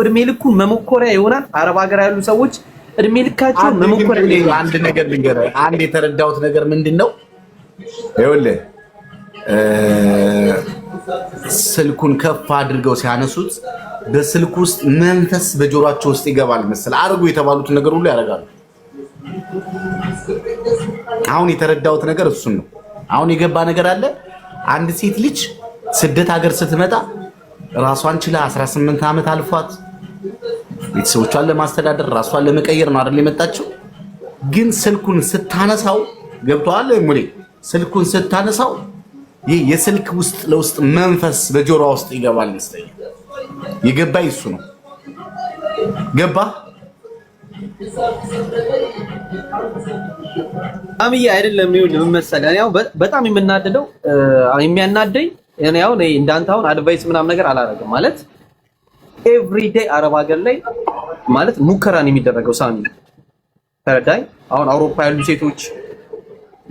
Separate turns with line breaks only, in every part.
እድሜ ልኩን መሞከሪያ ይሆናል። አረብ ሀገር ያሉ ሰዎች እድሜ ልካቸው መሞከሪያ።
አንድ ነገር ልንገርህ፣ አንድ የተረዳሁት ነገር ምንድነው? ይኸውልህ ስልኩን ከፍ አድርገው ሲያነሱት በስልኩ ውስጥ መንፈስ በጆሮአቸው ውስጥ ይገባል መሰለህ። አርጉ የተባሉትን ነገር ሁሉ ያደርጋሉ። አሁን የተረዳሁት ነገር እሱን ነው። አሁን የገባ ነገር አለ። አንድ ሴት ልጅ ስደት ሀገር ስትመጣ ራሷን ችላ 18 ዓመት አልፏት ቤተሰቦቿን ለማስተዳደር ራሷን ለመቀየር ነው አይደል የመጣችው። ግን ስልኩን ስታነሳው ገብቷል ሙሌ፣ ስልኩን ስታነሳው ይህ የስልክ ውስጥ ለውስጥ መንፈስ በጆሮዋ ውስጥ ይገባል መሰለኝ። የገባኝ እሱ ነው። ገባ
አምዬ አይደለም ይሁን ምን መሰለህ፣ ያው በጣም የምናደደው የሚያናደኝ እኔ ያው እንዳንተ አሁን አድቫይስ ምናምን ነገር አላደርግም ማለት ኤቭሪዴይ አረብ ሀገር ላይ ማለት ሙከራን የሚደረገው ሳሚ ተረዳኝ። አሁን አውሮፓ ያሉ ሴቶች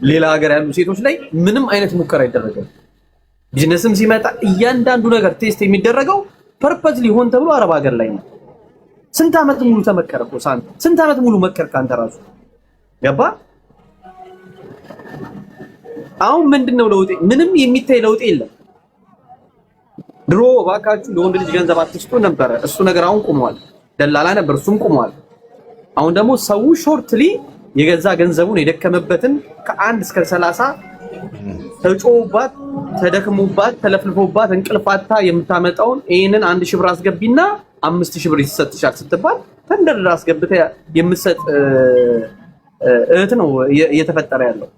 ሌላ ሀገር ያሉ ሴቶች ላይ ምንም አይነት ሙከራ ይደረጋል። ቢዝነስም ሲመጣ እያንዳንዱ ነገር ቴስት የሚደረገው ፐርፐዝሊ ሆን ተብሎ አረብ ሀገር ላይ ነው። ስንት ዓመት ሙሉ ተመከረ እኮ ሳሚ፣ ስንት ዓመት ሙሉ መከርክ አንተ ራሱ ገባ። አሁን ምንድነው ለውጤ? ምንም የሚታይ ለውጥ የለም። ድሮ ባካችሁ ለወንድ ልጅ ገንዘብ አትስጡ ነበረ፣ እሱ ነገር አሁን ቆሟል። ደላላ ነበር፣ እሱም ቆሟል። አሁን ደግሞ ሰው ሾርትሊ የገዛ ገንዘቡን የደከመበትን ከ1 እስከ 30 ተጮባት ተደክሞባት ተለፍልፎባት እንቅልፋታ የምታመጣውን ይሄንን 1000 ብር አስገቢና 5000 ብር ይሰጥሻል ስትባል ተንደርድራ አስገብተህ የምትሰጥ እህት ነው እየተፈጠረ ያለው።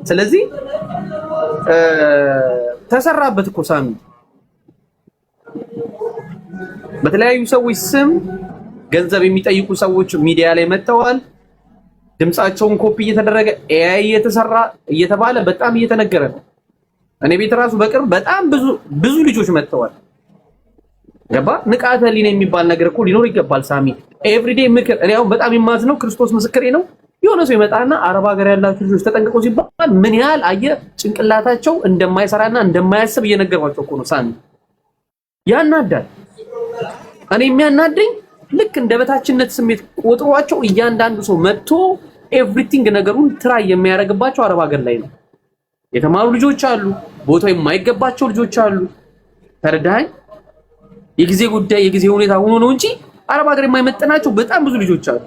ስለዚህ ተሰራበት እኮ ሳሚ። በተለያዩ ሰዎች ስም ገንዘብ የሚጠይቁ ሰዎች ሚዲያ ላይ መጥተዋል። ድምጻቸውን ኮፒ እየተደረገ ኤአይ እየተሰራ እየተባለ በጣም እየተነገረ ነው። እኔ ቤት ራሱ በቅርብ በጣም ብዙ ልጆች መጥተዋል። ገባ። ንቃተ ህሊና የሚባል ነገር እኮ ሊኖር ይገባል ሳሚ። ኤቭሪዴይ ምክር። እኔ አሁን በጣም የማዝነው ክርስቶስ ምስክሬ ነው። የሆነ ሰው ይመጣና አረብ ሀገር ያላችሁ ልጆች ተጠንቀቁ ሲባል ምን ያህል አየህ ጭንቅላታቸው እንደማይሰራና እንደማያስብ እየነገርኳቸው እኮ ነው ሳሚ። ያናዳል። እኔ የሚያናደኝ ልክ እንደ በታችነት ስሜት ቆጥሯቸው እያንዳንዱ ሰው መጥቶ ኤቭሪቲንግ ነገሩን ትራይ የሚያደርግባቸው አረብ ሀገር ላይ ነው። የተማሩ ልጆች አሉ፣ ቦታው የማይገባቸው ልጆች አሉ። ተረዳኸኝ? የጊዜ ጉዳይ የጊዜ ሁኔታ ሆኖ ነው እንጂ አረብ ሀገር የማይመጥናቸው በጣም ብዙ ልጆች አሉ።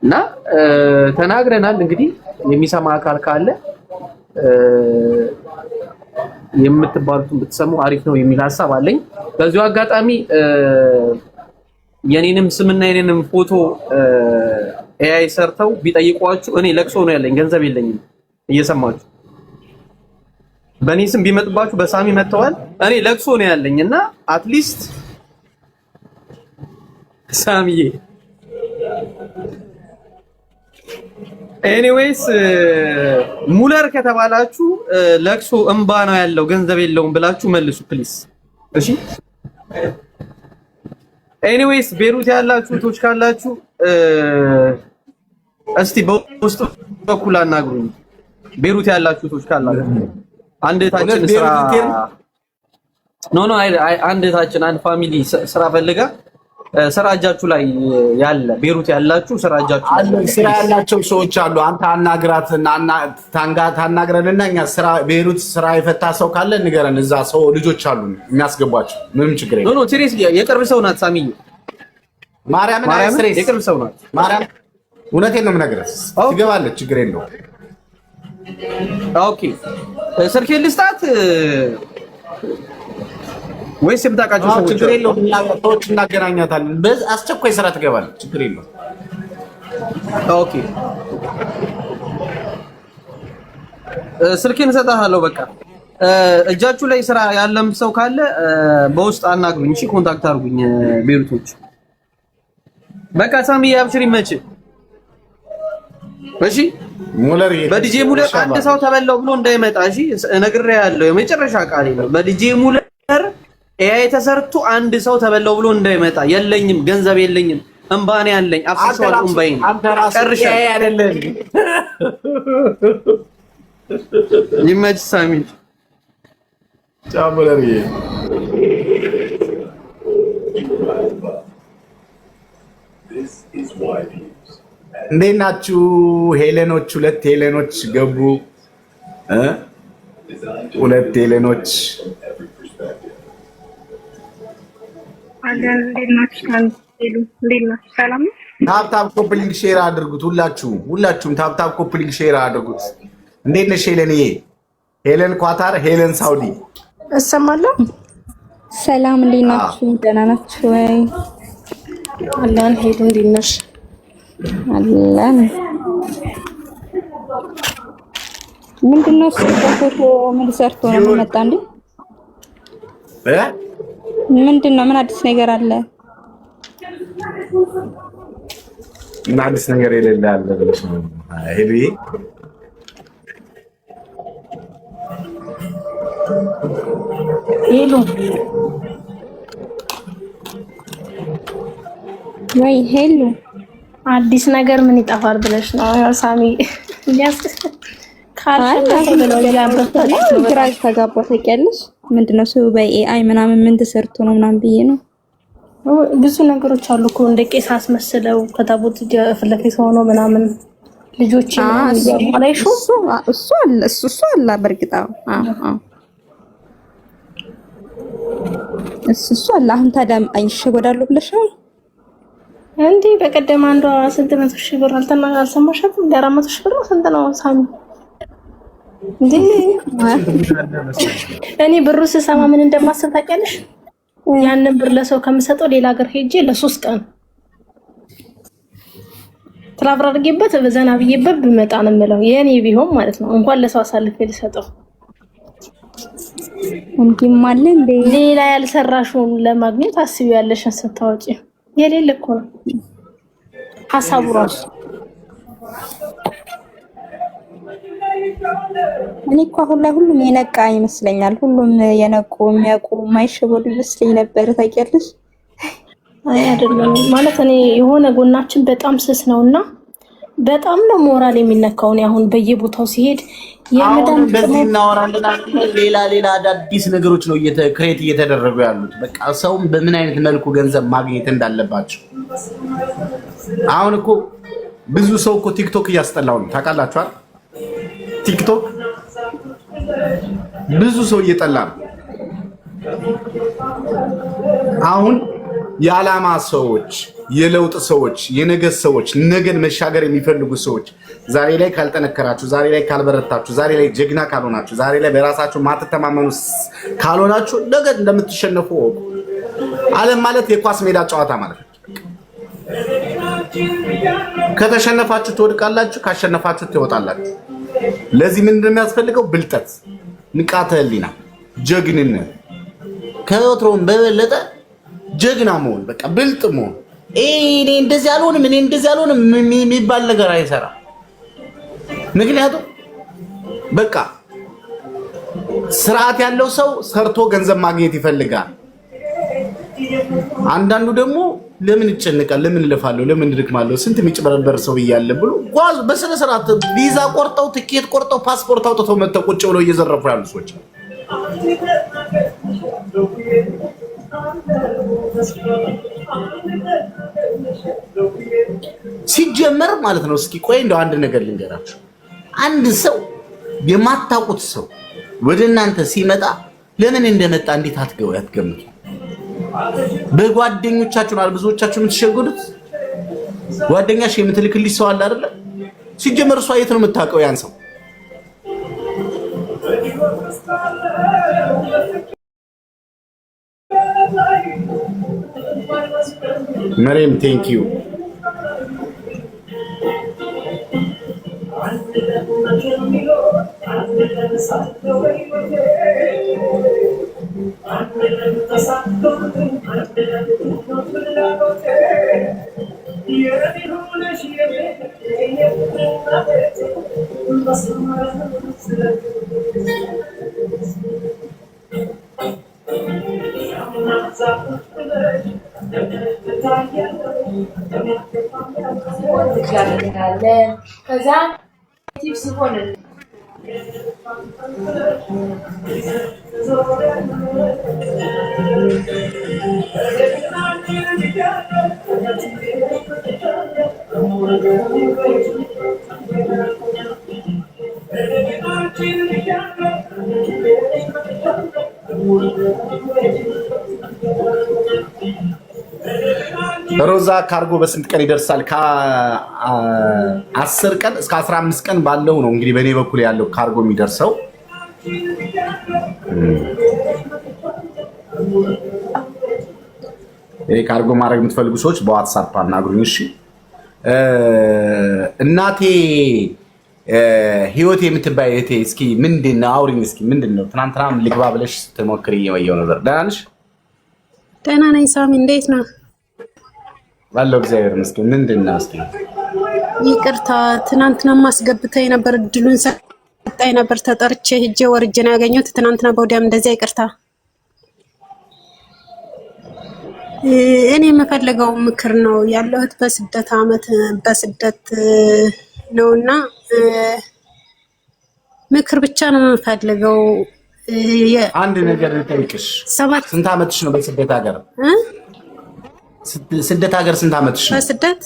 እና ተናግረናል። እንግዲህ የሚሰማ አካል ካለ የምትባሉትን ብትሰሙ አሪፍ ነው የሚል ሐሳብ አለኝ። በዚሁ አጋጣሚ የኔንም ስምና የኔንም ፎቶ ኤአይ ሰርተው ቢጠይቋችሁ እኔ ለቅሶ ነው ያለኝ፣ ገንዘብ የለኝም። እየሰማችሁ በእኔ ስም ቢመጡባችሁ በሳሚ መጥተዋል። እኔ ለቅሶ ነው ያለኝ እና አትሊስት ሳሚዬ ኤኒዌይስ ሙለር ከተባላችሁ ለቅሶ እንባ ነው ያለው ገንዘብ የለውም ብላችሁ መልሱ ፕሊስ። እሺ ኤኒዌይስ ቤሩት ያላችሁ ቶች ካላችሁ እስቲ በውስጥ በኩል አናግሩኝ። ቤሩት ያላችሁ ቶች ካላችሁ አንድ እህታችን ስራ አንድ እህታችን አንድ ፋሚሊ ስራ ፈልጋ ስራ እጃችሁ ላይ ያለ ቤሩት ያላችሁ ስራ እጃችሁ ላይ
ስራ ያላቸው ሰዎች አሉ። አንተ አናግራትና ታናግረንና እኛ ስራ ቤሩት ስራ የፈታ ሰው ካለ ንገረን። እዛ ሰው ልጆች አሉ የሚያስገቧቸው ምንም ችግር የለም።
ኖ ሲሪየስሊ የቅርብ ሰው ናት ሳሚዬ።
ማርያም
የቅርብ ሰው ናት
ማርያም። እውነቴን ነው የምነግርህ፣ ትገባለች፣ ችግር የለውም።
ኦኬ ስልኬን ልስጣት ወይስ የምታውቃቸው ሰዎች?
ችግር የለውም፣ ሰዎች እናገናኛታለን። በአስቸኳይ ስራ ትገባለች፣ ችግር የለውም።
ኦኬ ስልኬን እሰጥሃለሁ። በቃ እጃችሁ ላይ ስራ ያለም ሰው ካለ በውስጥ አናግሩኝ። እሺ ኮንታክት አድርጉኝ ቤሩቶች። በቃ ሳሚ አብሽሪ መች እሺ
ሙለር
በዲጄ ሙለር አንድ ሰው ተበላው ብሎ እንዳይመጣ እሺ እነግርሃለሁ። የመጨረሻ ቃሌ ነው። በዲጄ ሙለር ኤአይ ተሰርቶ አንድ ሰው ተበላው ብሎ እንዳይመጣ። የለኝም ገንዘብ የለኝም፣ እንባኔ ያለኝ አፍስሷል እንባይን ጨርሻ አይደለም። ይመች ሳሚ
ቻው ሙለር እንዴት ናችሁ ሄለኖች? ሁለት ሄለኖች ገቡ። ሁለት ሄለኖች
አለን። እንዴት ናችሁ? ሰላም ነው።
ታፕታፕ ኮፕሊንግ ሼር አድርጉት። ሁላችሁም ታፕታፕ ኮፕሊንግ ሼር አድርጉት። እንዴት ነሽ ሄለንዬ? ሄለን ኳታር፣ ሄለን ሳውዲ።
እሰማለሁ።
ሰላም እንዴት ናችሁ? ደህና ናችሁ ወይ?
አለን። ሄሉ እንዴት ነሽ?
አለን። ምንድነው እሱ ፎቶ ምን ሰርቶ ነው መጣ እንዴ? ምንድነው? ምን አዲስ ነገር አለ?
ምን አዲስ ነገር የሌለ አለ ብለሽ ነው ሄሉዬ?
ሄሉ
ወይ ሄሉ
አዲስ ነገር ምን ይጠፋል ብለሽ ነው? ያው ሳሚ
ግራ ተጋባሁ። ታውቂያለሽ ምንድነው እሱ በኤአይ ምናምን ምን ተሰርቶ ነው ምናምን ብዬ ነው።
ብዙ ነገሮች አሉ እኮ እንደ ቄስ አስመስለው ከታቦት ፊት ለፊት ሆኖ ምናምን ልጆች አላይሹ
እሱ አለ በርግጥ እሱ አለ። አሁን ታዲያ አይሸጎዳሉ ብለሽ ነው
እንዴ? በቀደም አንዷ ስንት መቶ ሺህ ብር አልሰማሻትም? እንደ 400 ሺህ ብር ስንት ነው ሳሚ? እንዴ እኔ ብሩ ስሰማ ምን እንደማስብ ታውቂያለሽ? ያንን ብር ለሰው ከምሰጠው ሌላ ሀገር ሄጄ ለ3 ቀን ትራቭል አድርጌበት በዘና ብዬበት ብመጣ ነው የምለው። የኔ ቢሆን ማለት ነው እንኳን ለሰው አሳልፌ ልሰጠው።
እንዲህም አለ እንዴ?
ሌላ ያልሰራሽውን ለማግኘት አስቢያለሽን ስታወጪ የሌለ እኮ ነው ሐሳቡ ራሱ።
እኔ እኮ አሁን ላይ ሁሉም የነቃ ይመስለኛል። ሁሉም የነቁ የሚያውቁ የማይሸወዱ ይመስለኝ ነበር። ታውቂያለሽ?
አይ አይደለም ማለት እኔ የሆነ ጎናችን በጣም ስስ ነውና በጣም ነው ሞራል የሚነካው። እኔ አሁን በየቦታው ሲሄድ
የመዳን በዚህ እናወራለን። ሌላ አዳዲስ ነገሮች ነው ክሬት እየተደረጉ ያሉት። በቃ ሰውም በምን አይነት መልኩ ገንዘብ ማግኘት እንዳለባቸው። አሁን እኮ ብዙ ሰው እኮ ቲክቶክ እያስጠላው ነው ታውቃላችኋል? ቲክቶክ ብዙ ሰው እየጠላ ነው። አሁን የዓላማ ሰዎች፣ የለውጥ ሰዎች፣ የነገስ ሰዎች፣ ነገን መሻገር የሚፈልጉ ሰዎች ዛሬ ላይ ካልጠነከራችሁ፣ ዛሬ ላይ ካልበረታችሁ፣ ዛሬ ላይ ጀግና ካልሆናችሁ፣ ዛሬ ላይ በራሳችሁ ማትተማመኑ ካልሆናችሁ ነገ እንደምትሸነፉ ወቁ። ዓለም ማለት የኳስ ሜዳ ጨዋታ ማለት ነው። ከተሸነፋችሁ ትወድቃላችሁ፣ ካሸነፋችሁ ትወጣላችሁ። ለዚህ ምን እንደሚያስፈልገው ብልጠት፣ ንቃተ ህሊና፣ ጀግንነት ከወትሮም በበለጠ ጀግና መሆን፣ በቃ ብልጥ መሆን። እኔ እንደዚህ አልሆንም የሚባል ነገር አይሰራም። ምክንያቱም በቃ ስርዓት ያለው ሰው ሰርቶ ገንዘብ ማግኘት ይፈልጋል። አንዳንዱ ደግሞ ለምን ይጨነቃል? ለምን እለፋለሁ? ለምን እድክማለሁ? ስንት የሚጭበረበር ሰው እያለ ብሎ ጓዝ በስነ ስርዓት ቪዛ ቆርጠው ትኬት ቆርጠው ፓስፖርት አውጥተው መጥተው ቁጭ ብለው እየዘረፉ ያሉ ሰዎች ሲጀመር ማለት ነው። እስኪ ቆይ እንደው አንድ ነገር ልንገራችሁ። አንድ ሰው የማታውቁት ሰው ወደ እናንተ ሲመጣ ለምን እንደመጣ እንዴት አትገምቱ? በጓደኞቻችሁ ነው ብዙዎቻችሁ የምትሸጉዱት። ጓደኛሽ የምትልክልሽ ሰው አለ አይደለ? ሲጀመር እሷ የት ነው የምታውቀው ያን ሰው? መሪም ቴንክ ዩ
ከዛ ቲፕስ ሆነ
ሮዛ ካርጎ በስንት ቀን ይደርሳል? ከ10 ቀን እስከ 15 ቀን ባለው ነው እንግዲህ በኔ በኩል ያለው ካርጎ የሚደርሰው። ይሄ ካርጎ ማድረግ የምትፈልጉ ሰዎች በዋትስአፕ አናግሩኝ። እሺ እናቴ ህይወት የምትባይ እህቴ እስኪ ምንድነው አውሪኝ። እስኪ ምንድነው ትናንትና ልግባ ብለሽ ስትሞክሪ የወየው ነበር? ደህና ነሽ?
ደህና ነኝ ሳሚ፣ እንዴት ነህ?
ባለው እግዚአብሔር ይመስገን። ምንድነው እስኪ?
ይቅርታ ትናንትና ማስገብተኝ ነበር፣ እድሉን ሰጣኝ ነበር፣ ተጠርቼ ሄጄ ወርጄ ነው ያገኘሁት። ትናንትና በወዲያም እንደዚያ ይቅርታ። እኔ የምፈልገው ምክር ነው ያለሁት በስደት አመት በስደት ነውና ምክር ብቻ ነው የምፈልገው።
አንድ ነገር ልጠይቅሽ፣ ስንት አመትሽ ነው በስደት ሀገር? ስደት ሀገር ስንት አመትሽ ነው
በስደት?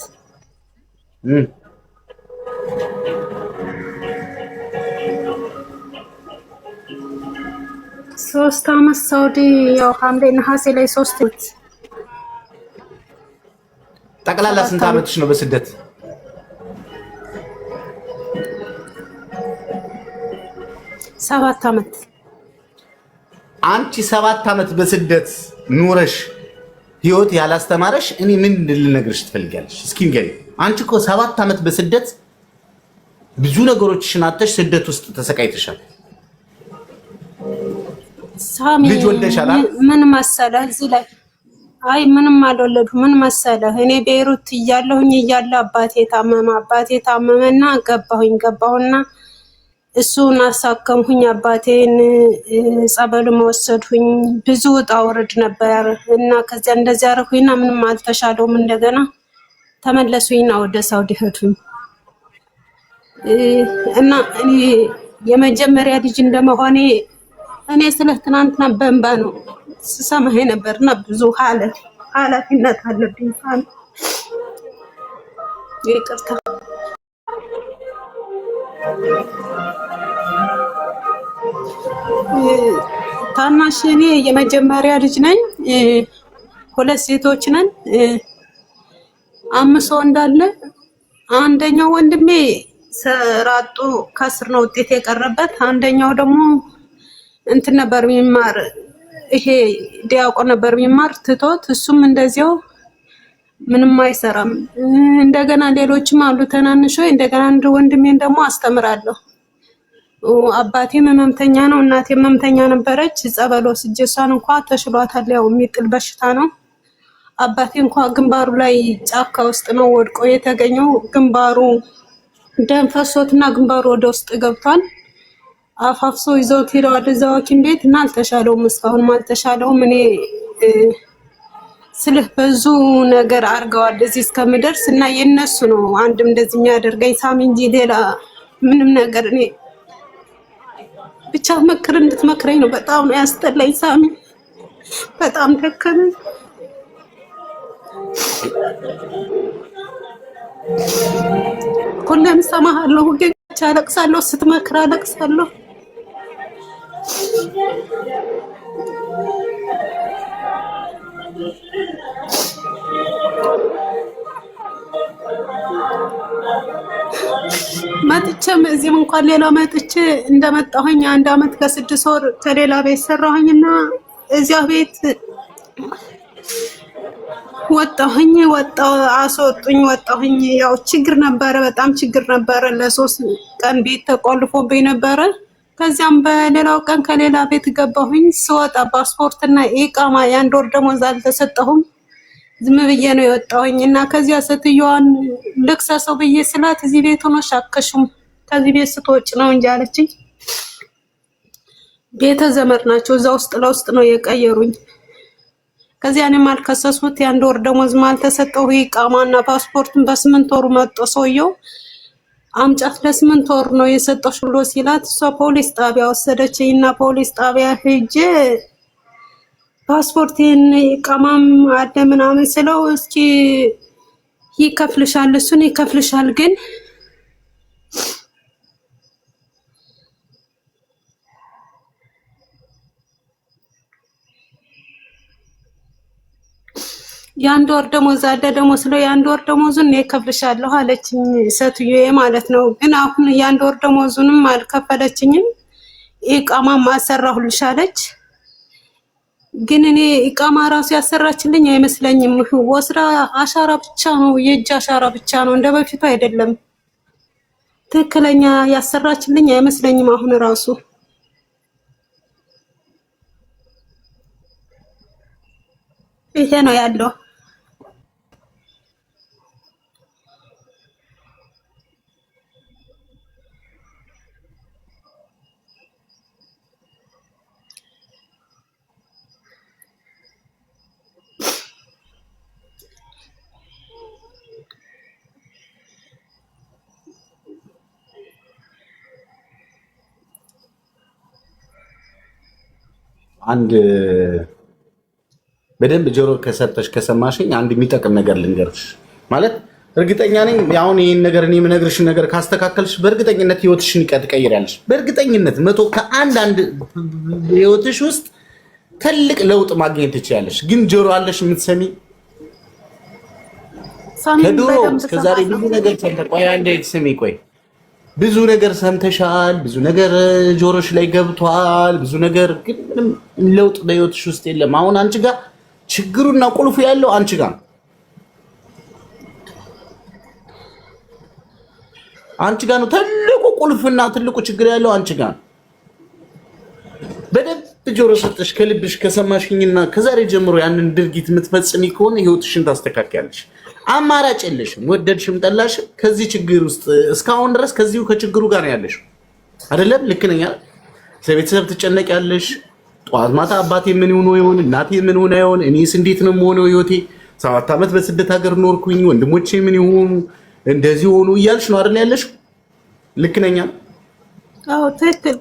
3 አመት ሳውዲ፣ ያው ሐምሌ ነሐሴ ላይ 3 አመት።
ጠቅላላ ስንት አመትሽ ነው በስደት?
7 አመት።
አንቺ 7 አመት በስደት ኑረሽ ህይወት ያላስተማረሽ እኔ ምን ልነግርሽ ትፈልጊያለሽ? እስኪ ንገሪ። አንቺ እኮ 7 አመት በስደት ብዙ ነገሮችሽን አጥተሽ ስደት ውስጥ ተሰቃይተሻል።
ሳሚ
ልጅ ወልደሻል?
ምን መሰለህ እዚህ ላይ አይ ምንም አልወለዱ። ምን መሰለህ እኔ ቤይሩት እያለሁኝ አባቴ ታመመና ገባሁና እሱን አሳከምሁኝ። አባቴን ጸበል ወሰድሁኝ። ብዙ ውጣ ውረድ ነበር እና ከዚያ እንደዚያ አደረኩኝና ምንም አልተሻለውም። እንደገና ተመለሱኝና ወደ ሳውዲ ሄድሁኝ እና እኔ የመጀመሪያ ልጅ እንደመሆኔ እኔ ስለ ትናንትና በእንባ ነው ስሰማህ ነበርና ብዙ ኃላፊነት አለብኝ። ይቅርታ ታናሽ እኔ የመጀመሪያ ልጅ ነኝ። 2 ሴቶች ነን። 5 እንዳለ አንደኛው ወንድሜ ሰራጡ ከስር ነው ውጤት የቀረበት። አንደኛው ደግሞ እንትን ነበር የሚማር ይሄ ዲያቆን ነበር የሚማር ትቶት እሱም እንደዚያው ምንም አይሰራም። እንደገና ሌሎችም አሉ ተናንሾ። እንደገና አንድ ወንድሜን ደግሞ አስተምራለሁ። አባቴም ህመምተኛ ነው፣ እናቴም ህመምተኛ ነበረች። ጸበል ወስጄ እሷን እንኳን ተሽሏታል። ያው የሚጥል በሽታ ነው። አባቴ እንኳን ግንባሩ ላይ ጫካ ውስጥ ነው ወድቆ የተገኘው። ግንባሩ ደም ፈሶትና ግንባሩ ወደ ውስጥ ገብቷል። አፋፍሶ ይዘውት ሄደዋል እዛው ሐኪም ቤት እና አልተሻለውም። እስካሁንም አልተሻለውም። እኔ ስልህ ብዙ ነገር አድርገዋል እዚህ እስከምደርስ እና የነሱ ነው አንድም እንደዚህ የሚያደርገኝ ሳሚ እንጂ ሌላ ምንም ነገር እኔ ብቻ ምክር እንድትመክረኝ ነው። በጣም ነው ያስጠላኝ ሳሚ፣ በጣም ደከመኝ። ሁሌም እሰማሃለሁ ግን አለቅሳለሁ፣ ስትመክር አለቅሳለሁ። መጥቼም እዚህም እንኳን ሌላ መጥቼ እንደመጣሁኝ 1 አመት ከ6 ወር ከሌላ ቤት ሰራሁኝና እዚያ ቤት ወጣሁኝ። ያው ችግር ነበረ፣ በጣም ችግር ነበረ። ለ3 ቀን ቤት ተቆልፎብኝ ነበረ። ከዚያም በሌላው ቀን ከሌላ ቤት ገባሁኝ። ስወጣ ፓስፖርትና ኢቃማ የ1 ወር ደሞዝ አልተሰጠሁም። ዝም ብዬ ነው የወጣሁኝ እና ከዚያ ሴትዮዋን ልክሰሰው ብዬ ስላት እዚህ ቤት ሆኖ ሻከሹም ከዚህ ቤት ስትወጭ ነው እንጂ አለችኝ። ቤተ ዘመድ ናቸው፣ እዛ ውስጥ ለውስጥ ነው የቀየሩኝ። ከዚያ እኔም አልከሰሱት። የ1 ወር ደሞዝ አልተሰጠው። ኢቃማና ፓስፖርትን በ8 ወሩ መጥቶ ሰውየው አምጫት ለ8 ወር ነው የሰጠሽ ብሎ ሲላት እሷ ፖሊስ ጣቢያ ወሰደችኝና ፖሊስ ጣቢያ ሄጄ ፓስፖርቴን ቀማም አለ ምናምን ስለው እስኪ ይከፍልሻል፣ እሱን ይከፍልሻል ግን የአንድ ወር ደሞዝ አለ ደግሞ ስለው የአንድ ወር ደሞዙን ይከፍልሻለሁ አለችኝ ሴትዮዋ ማለት ነው። ግን አሁን የአንድ ወር ደሞዙንም አልከፈለችኝም። ኢቃማም አሰራሁልሽ አለች። ግን እኔ ኢቃማ ራሱ ያሰራችልኝ አይመስለኝም። ወስራ አሻራ ብቻ ነው፣ የእጅ አሻራ ብቻ ነው፣ እንደበፊቱ አይደለም። ትክክለኛ ያሰራችልኝ አይመስለኝም አሁን ራሱ። ይሄ ነው ያለው።
አንድ በደንብ ጆሮ ከሰጠሽ ከሰማሽኝ አንድ የሚጠቅም ነገር ልንገርሽ። ማለት እርግጠኛ ነኝ አሁን ይሄን ነገር እኔ የምነግርሽ ነገር ካስተካከልሽ በእርግጠኝነት ህይወትሽን ትቀይሪያለሽ። በእርግጠኝነት መቶ ከአንድ ህይወትሽ ውስጥ ትልቅ ለውጥ ማግኘት ትችያለሽ። ግን ጆሮ አለሽ የምትሰሚ ከድሮ እስከዛሬ ብዙ ነገር ቆይ አንዴ ስሚ ቆይ ብዙ ነገር ሰምተሻል፣ ብዙ ነገር ጆሮሽ ላይ ገብቷል፣ ብዙ ነገር ግን ምንም ለውጥ በህይወትሽ ውስጥ የለም። አሁን አንቺ ጋር ችግሩና ቁልፉ ያለው አንቺ ጋር ነው። አንቺ ጋር ነው ትልቁ ቁልፍና ትልቁ ችግር ያለው አንቺ ጋር ነው። በደንብ ጆሮ ሰጥሽ ከልብሽ ከሰማሽኝና ከዛሬ ጀምሮ ያንን ድርጊት የምትፈጽሚ ከሆነ ህይወትሽን ታስተካክያለሽ። አማራጭ የለሽም። ወደድሽም ጠላሽም ከዚህ ችግር ውስጥ እስካሁን ድረስ ከዚሁ ከችግሩ ጋር ነው ያለሽ አይደለም? ልክ ነኝ አይደል? ስለቤተሰብ ትጨነቂያለሽ። ጠዋት ማታ አባቴ ምን ሆኖ ይሆን እናቴ ምን ሆነ ይሆን እኔስ እንዴት ነው የምሆነው ህይወቴ 7 ዓመት በስደት ሀገር ኖርኩኝ ወንድሞቼ ምን ይሆኑ እንደዚህ ሆኑ እያልሽ ነው አይደል ያለሽ? ልክ ነኝ?
አዎ ትክክል።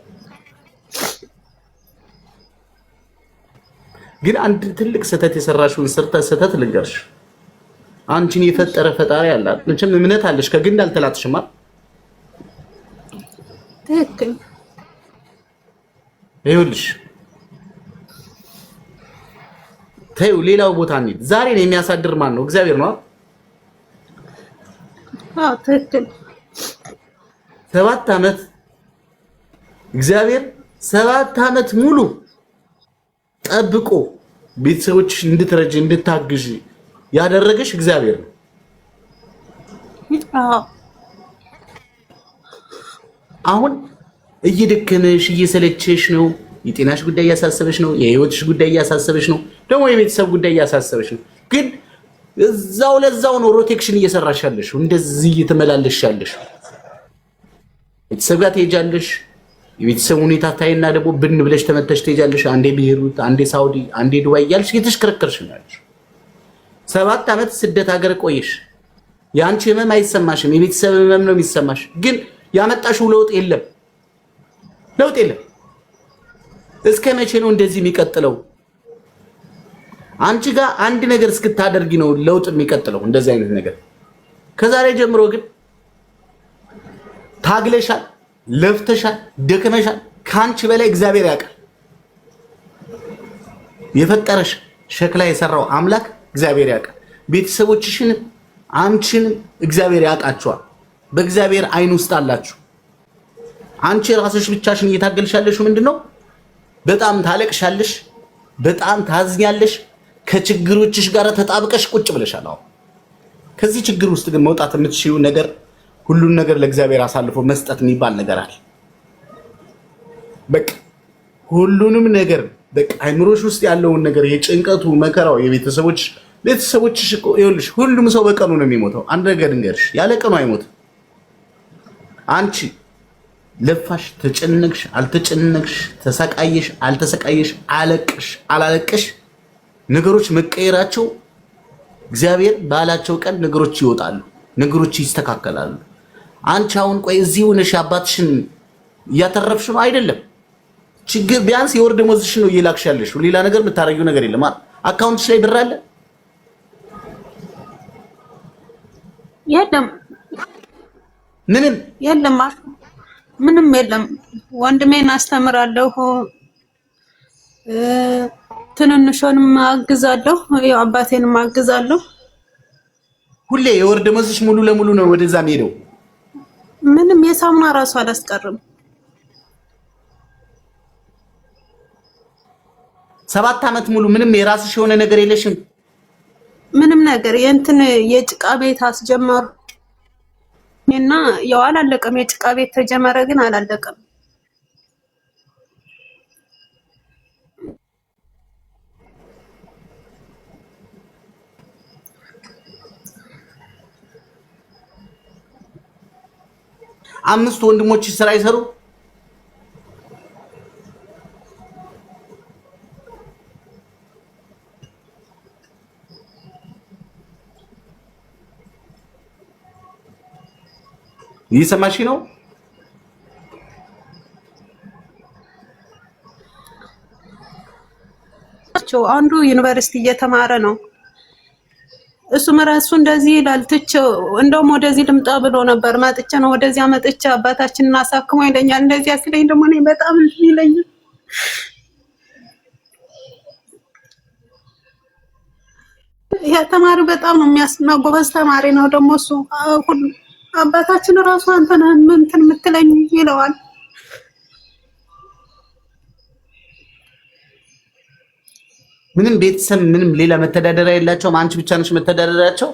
ግን አንድ ትልቅ ስህተት የሰራሽውን ስህተት ልንገርሽ። አንቺን የፈጠረ ፈጣሪ አለ። መቼም እምነት አለሽ፣ ከግንድ አልተላጥሽማ።
ትክክል።
ይኸውልሽ ተይው፣ ሌላው ቦታ እንሂድ። ዛሬን የሚያሳድር ማን ነው? እግዚአብሔር ነው።
አዎ ትክክል።
7 ዓመት እግዚአብሔር 7 ዓመት ሙሉ ጠብቆ ቤተሰቦችሽ እንድትረጂ እንድታግዢ ያደረገሽ እግዚአብሔር ነው። አሁን እየደከመሽ እየሰለቸሽ ነው። የጤናሽ ጉዳይ እያሳሰበሽ ነው። የህይወትሽ ጉዳይ እያሳሰበሽ ነው። ደግሞ የቤተሰብ ጉዳይ እያሳሰበሽ ነው። ግን እዛው ለዛው ነው ሮቴክሽን እየሰራሽ ያለሽ። እንደዚህ እየተመላለሽ ያለሽ ቤተሰብ ጋር ትሄጃለሽ። የቤተሰብ ሁኔታ ታይና ደግሞ ብን ብለሽ ተመተሽ ትሄጃለሽ። አንዴ ቤይሩት፣ አንዴ ሳውዲ፣ አንዴ ዱባይ እያልሽ እየተሽከረከርሽ ነው ያለሽ። 7 ዓመት ስደት ሀገር ቆየሽ። የአንቺ ህመም አይሰማሽም፣ የቤተሰብ ህመም ነው የሚሰማሽ። ግን ያመጣሽው ለውጥ የለም፣ ለውጥ የለም። እስከ መቼ ነው እንደዚህ የሚቀጥለው? አንቺ ጋር አንድ ነገር እስክታደርጊ ነው ለውጥ የሚቀጥለው። እንደዚህ አይነት ነገር ከዛሬ ጀምሮ ግን ታግለሻል፣ ለፍተሻል፣ ደክመሻል። ከአንቺ በላይ እግዚአብሔር ያውቃል። የፈጠረሽ ሸክላ የሰራው አምላክ እግዚአብሔር ያውቃል። ቤተሰቦችሽን አንቺን እግዚአብሔር ያውቃቸዋል። በእግዚአብሔር አይን ውስጥ አላችሁ። አንቺ ራስሽ ብቻሽን እየታገልሻለሽ ምንድነው? በጣም ታለቅሻለሽ፣ በጣም ታዝኛለሽ። ከችግሮችሽ ጋር ተጣብቀሽ ቁጭ ብለሻል። አሁን ከዚህ ችግር ውስጥ ግን መውጣት የምትችይው ነገር ሁሉን ነገር ለእግዚአብሔር አሳልፎ መስጠት የሚባል ነገር አለ። በቃ ሁሉንም ነገር በቃ አይምሮሽ ውስጥ ያለውን ነገር የጭንቀቱ መከራው ቤተሰቦችሽ ይኸውልሽ፣ ሁሉም ሰው በቀኑ ነው የሚሞተው። አንድ ነገር እንገርሽ፣ ያለ ቀኑ አይሞትም። አንቺ ለፋሽ፣ ተጨነቅሽ፣ አልተጨነቅሽ፣ ተሰቃየሽ፣ አልተሰቃየሽ፣ አለቅሽ፣ አላለቅሽ፣ ነገሮች መቀየራቸው እግዚአብሔር ባላቸው ቀን ነገሮች ይወጣሉ፣ ነገሮች ይስተካከላሉ። አንቺ አሁን ቆይ እዚህ ሆነሽ አባትሽን እያተረፍሽ ነው አይደለም? ችግር ቢያንስ የወር ደመወዝሽ ነው እየላክሽ ያለሽ ሌላ ነገር የምታረጊው ነገር የለም አካውንትሽ ላይ ብር አለ
የለም
ምንም
የለም ምንም የለም ወንድሜን አስተምራለሁ ትንንሾንም አግዛለሁ ያው አባቴንም አግዛለሁ
ሁሌ የወር ደመወዝሽ ሙሉ ለሙሉ ነው ወደዛ ሄደው
ምንም የሳሙና ራሱ አላስቀርም
7 አመት ሙሉ ምንም የራስሽ የሆነ ነገር የለሽም
ምንም ነገር የእንትን የጭቃ ቤት አስጀመሩ እና ያው አላለቀም የጭቃ ቤት ተጀመረ ግን አላለቀም
አምስት ወንድሞች ስራ ይሰሩ ይሰማሽ ነው
አንዱ ዩኒቨርሲቲ እየተማረ ነው እሱ መራሱ እንደዚህ ይላል ትቼው እንደውም ወደዚህ ልምጣ ብሎ ነበር ማጥቼ ነው ወደዚህ አመጥቼ አባታችንን አሳክሞ ይለኛል እንደዚህ አስለኝ ደግሞ እኔ በጣም ይለኛል ያ ተማሪ በጣም ነው የሚያስና ጎበዝ ተማሪ ነው ደግሞ እሱ አባታችን ራሱ አንተ ነህ እንትን የምትለኝ ይለዋል
ምንም ቤተሰብ ምንም ሌላ መተዳደሪያ የላቸውም አንቺ ብቻ ነሽ መተዳደሪያቸው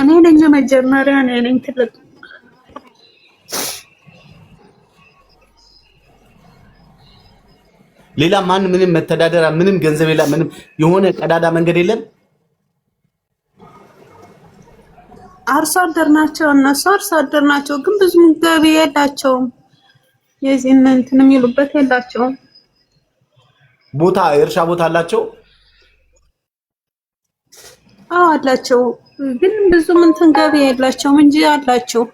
እኔ ነኝ መጀመሪያ ነኝ ትልቅ
ሌላ ማን ምንም መተዳደሪያ ምንም ገንዘብ የላ ምንም የሆነ ቀዳዳ መንገድ የለም
አርሶ አደር ናቸው እነሱ አርሶ አደር ናቸው ግን ብዙ ገቢ የላቸውም የዚህን እንትን የሚሉበት የላቸውም
ቦታ የእርሻ ቦታ አላቸው
አላቸው ግን ብዙ እንትን ገቢ የላቸውም እንጂ አላቸው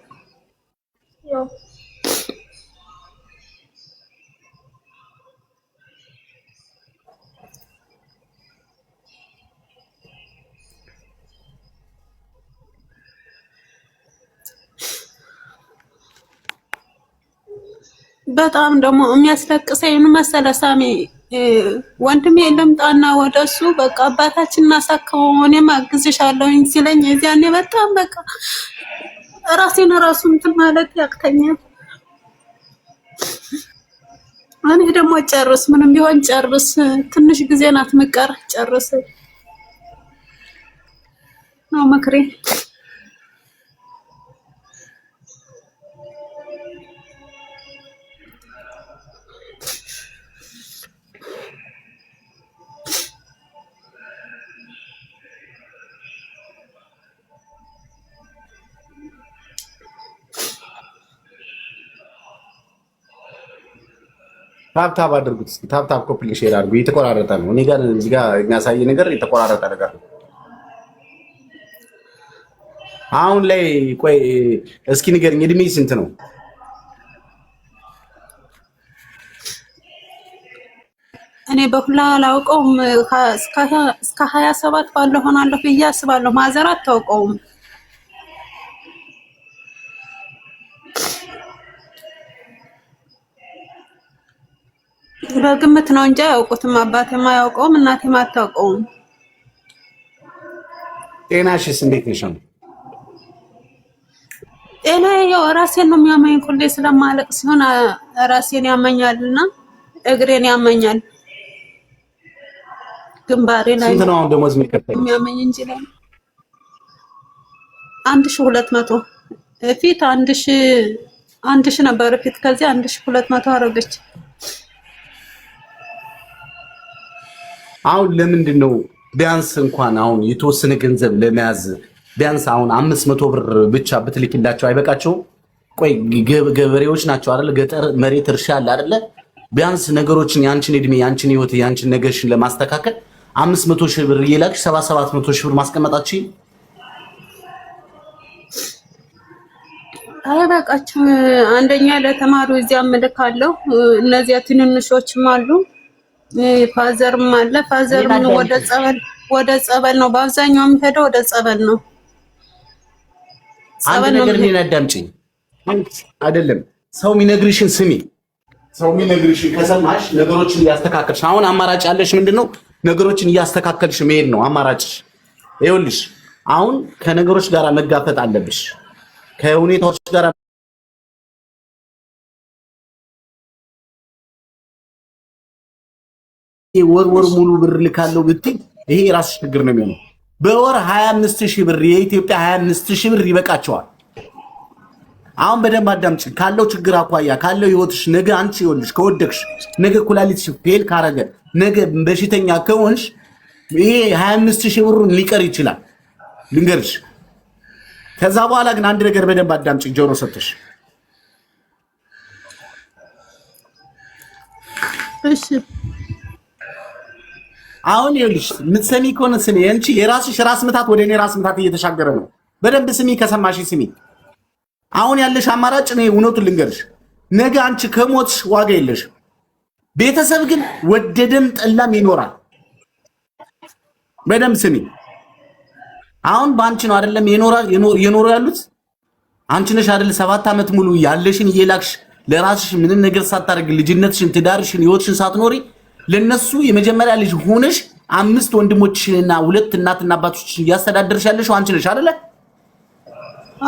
በጣም ደግሞ የሚያስለቅሰኝ መሰለ ሳሚ ወንድሜ ልምጣና ወደሱ በቃ አባታችንን አሳክመው እኔም አግዝሻለሁኝ ሲለኝ የዚያኔ በጣም በቃ ራሴን ራሱ እንትን ማለት ያቅተኛል እኔ ደግሞ ጨርስ ምንም ቢሆን ጨርስ ትንሽ ጊዜ ናት ምቀር ጨርስ ነው ምክሬ
ታፕ አድርጉት እስኪ ታፕ ኮፕሊ ሼር አድርጉ እየተቆራረጠ ነው እኔ ጋር እዚህ ጋር የሚያሳይ ነገር የተቆራረጠ ነገር አሁን ላይ ቆይ እስኪ ንገርኝ እድሜ ስንት ነው
እኔ በሁላ አላውቀውም እስከ 27 ባለው ሆናለሁ ብዬ አስባለሁ ማዘር አታውቀውም በግምት ነው እንጂ አያውቁትም አባቴም አያውቀውም እናቴም አታውቀውም
ጤናሽስ እንዴት ነሽ
ጤና ያው ራሴን ነው የሚያመኝ ሁሌ ስለማለቅ ሲሆን ራሴን ያመኛልና እግሬን ያመኛል ግንባሬ ላይ
ስንት ነው አሁን ደሞዝ የሚከፈል
የሚያመኝ እንጂ ላይ 1200 ፊት 1000 ነበር ፊት ከዚህ 1200 አረገች
አሁን ለምንድን ነው ቢያንስ እንኳን አሁን የተወሰነ ገንዘብ ለመያዝ ቢያንስ አሁን 500 ብር ብቻ ብትልኪላቸው አይበቃቸው ቆይ ገበሬዎች ናቸው አይደል ገጠር መሬት እርሻ አለ አይደል ቢያንስ ነገሮችን ያንቺን እድሜ ያንቺን ህይወት ያንቺን ነገርሽን ለማስተካከል 500 ሺህ ብር እየላክሽ 700 ሺህ ብር ማስቀመጣችሁ
አይበቃችም። አንደኛ ለተማሩ እዚያ እልካለሁ። እነዚያ ትንንሾችም አሉ። ፋዘርም አለ። ፋዘርም ወደ ጸበል ነው በአብዛኛው የሚሄደው፣ ወደ ጸበል ነው።
አንድ ነገር ምን አዳምጪኝ። አይደለም ሰው የሚነግርሽን ስሚ። ሰው የሚነግርሽን ከሰማሽ ነገሮችን እያስተካከልሽ፣ አሁን አማራጭ ያለሽ ምንድነው? ነገሮችን እያስተካከልሽ መሄድ ነው አማራጭሽ። ይኸውልሽ አሁን ከነገሮች ጋር መጋፈጥ አለብሽ። ከሁኔታዎች ጋር ወር ሙሉ ብር ልካለው ብትይ ይሄ የራስሽ ችግር ነው የሚሆነው። በወር 25000 ብር የኢትዮጵያ 25000 ብር ይበቃቸዋል። አሁን በደንብ አዳምጪ። ካለው ችግር አኳያ ካለው ህይወትሽ ነገ አንቺ ይኸውልሽ ከወደቅሽ ነገ ኩላሊትሽ ፌል ካረገ ነገ በሽተኛ ከሆንሽ ይሄ 25000 ብሩን ሊቀር ይችላል ልንገርሽ። ከዛ በኋላ ግን አንድ ነገር በደንብ አዳምጪ ጆሮ ሰጥተሽ።
እሺ
አሁን ይኸውልሽ የምትሰሚ ከሆነ ስሚ። አንቺ የራስሽ ራስ ምታት ወደ እኔ ራስ ምታት እየተሻገረ ነው። በደንብ ስሚ። ከሰማሽ ስሚ። አሁን ያለሽ አማራጭ ነው። እውነቱን ልንገርሽ፣ ነገ አንቺ ከሞትሽ ዋጋ የለሽ። ቤተሰብ ግን ወደደም ጠላም ይኖራል። በደንብ ስሚ። አሁን ባንቺ ነው አይደለም የኖሩ ያሉት። አንቺ ነሽ አይደል 7 ዓመት ሙሉ ያለሽን እየላክሽ ለራስሽ ምንም ነገር ሳታደርግ ልጅነትሽን፣ ትዳርሽን፣ ህይወትሽን ሳትኖሪ ለነሱ የመጀመሪያ ልጅ ሆነሽ 5 ወንድሞችሽንና 2 እናትና አባቶችሽን እያስተዳደርሽ ያለሽው አንቺ ነሽ አይደለ?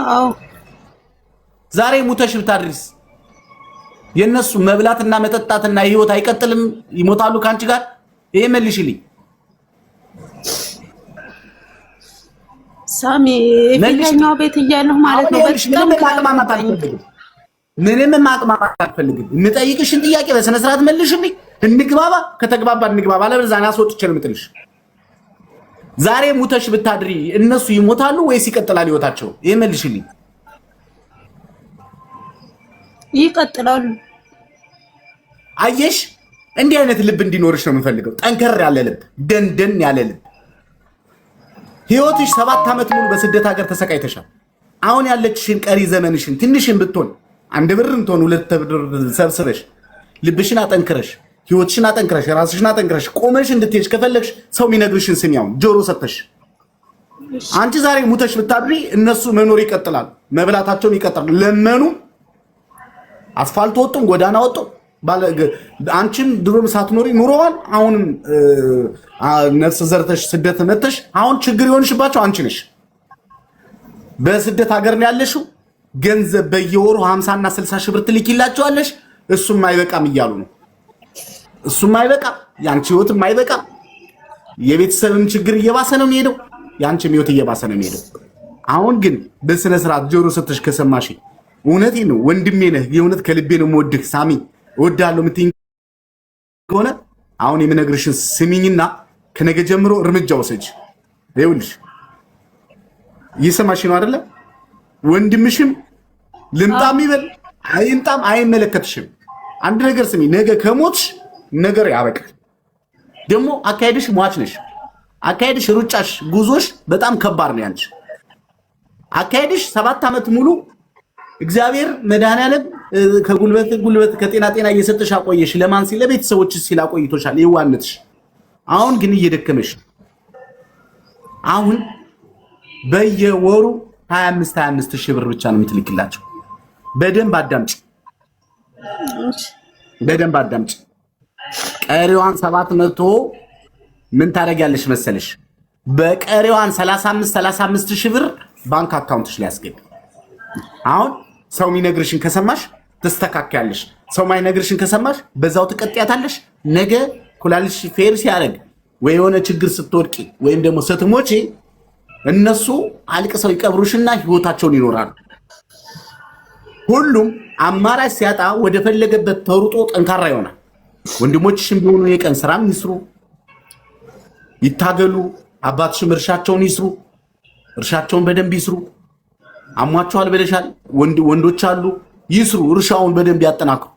አዎ።
ዛሬ ሙተሽ ብታድሪስ የነሱ መብላትና መጠጣትና ህይወት አይቀጥልም? ይሞታሉ ካንቺ ጋር? ይሄ መልሽልኝ
ሳሚ። ፊተኛው ቤት እያለሁ ማለት ነው።
ምንም ማቅማማት አልፈልግም። የምጠይቅሽን ጥያቄ በስነ ስርዓት መልሽልኝ። እንግባባ። ከተግባባ እንግባባ። አለበለዚያ እኔ አስወጥቼ ነው የምጥልሽ። ዛሬ ሙተሽ ብታድሪ እነሱ ይሞታሉ ወይስ ይቀጥላል ህይወታቸው? ይሄ መልሽልኝ።
ይቀጥላሉ።
አየሽ፣ እንዲህ አይነት ልብ እንዲኖርሽ ነው የምፈልገው። ጠንከር ያለ ልብ፣ ደንደን ያለ ልብ። ህይወትሽ 7 ዓመት ሙሉ በስደት ሀገር ተሰቃይተሻል። አሁን ያለችሽን ቀሪ ዘመንሽን ትንሽን ብትሆን 1 ብርም ትሆን 2 ብር ሰብስበሽ ልብሽን አጠንክረሽ ህይወትሽን አጠንክረሽ ራስሽን አጠንክረሽ ቆመሽ እንድትሄጂ ከፈለግሽ ሰው የሚነግርሽን ስሚ። አሁን ጆሮ ሰጥተሽ አንቺ ዛሬ ሙተሽ ብታድሪ እነሱ መኖር ይቀጥላል፣ መብላታቸውን ይቀጥላል። ለመኑ አስፋልት ወጡም ጎዳና ወጡ። አንቺም ድሮም ሳትኖሪ ኑሮዋል። አሁንም ነፍስ ዘርተሽ ስደት መተሽ አሁን ችግር ይሆንሽባቸው አንቺ ነሽ። በስደት ሀገር ነው ያለሽው። ገንዘብ በየወሩ 50 እና 60 ሺህ ብር ትልኪላቸዋለሽ። እሱም አይበቃም እያሉ ነው። እሱም አይበቃም፣ ያንቺ ህይወትም አይበቃም። የቤተሰብም ችግር እየባሰ ነው የሚሄደው፣ ያንቺም ህይወት እየባሰ ነው የሚሄደው። አሁን ግን በስነ ስርዓት ጆሮ ሰጥተሽ ከሰማሽ እውነቴ ነው ወንድሜ ነህ፣ የእውነት ከልቤ ነው የምወድህ ሳሚ፣ እወድሃለሁ የምትይኝ ከሆነ አሁን የምነግርሽን ስሚኝና ከነገ ጀምሮ እርምጃ ወሰጂ። ይኸውልሽ እየሰማሽ ነው አይደለ? ወንድምሽም ልምጣም ይበል አይምጣም አይመለከትሽም። አንድ ነገር ስሚ፣ ነገ ከሞትሽ ነገር ያበቃል። ደግሞ አካሄድሽ ሟች ነሽ። አካሄድሽ፣ ሩጫሽ፣ ጉዞሽ በጣም ከባድ ነው ያንቺ አካሄድሽ። 7 ዓመት ሙሉ እግዚአብሔር መድኃኒዓለም ከጉልበት ከጤና እየሰጠሽ አቆየሽ። ለማን ሲል? ለቤተሰቦችሽ ሲል አቆይቶሻል። የዋነትሽ አሁን ግን እየደከመሽ። አሁን በየወሩ 25 ሺህ ብር ብቻ ነው የምትልክላቸው። በደንብ አዳምጪ፣ በደንብ አዳምጪ። ቀሪዋን 700 ምን ታደርጊያለሽ መሰለሽ? በቀሪዋን 35 ሺህ ብር ባንክ አካውንትሽ ላይ አስገቢ። አሁን ሰው የሚነግርሽን ከሰማሽ ትስተካከያለሽ። ሰው ማይነግርሽን ከሰማሽ በዛው ትቀጥያታለሽ። ነገ ኩላሊትሽ ፌር ሲያደርግ ወይ የሆነ ችግር ስትወድቂ ወይም ደግሞ ስትሞቺ እነሱ አልቅሰው ይቀብሩሽና ህይወታቸውን ይኖራሉ። ሁሉም አማራጭ ሲያጣ ወደ ፈለገበት ተሩጦ ጠንካራ ይሆናል። ወንድሞችሽም ቢሆኑ የቀን ስራም ይስሩ፣ ይታገሉ። አባትሽም እርሻቸውን ይስሩ፣ እርሻቸውን በደንብ ይስሩ። አሟቸዋል ብለሻል፣ ወንዶች አሉ፣ ይስሩ፣ እርሻውን በደንብ ያጠናክሩ።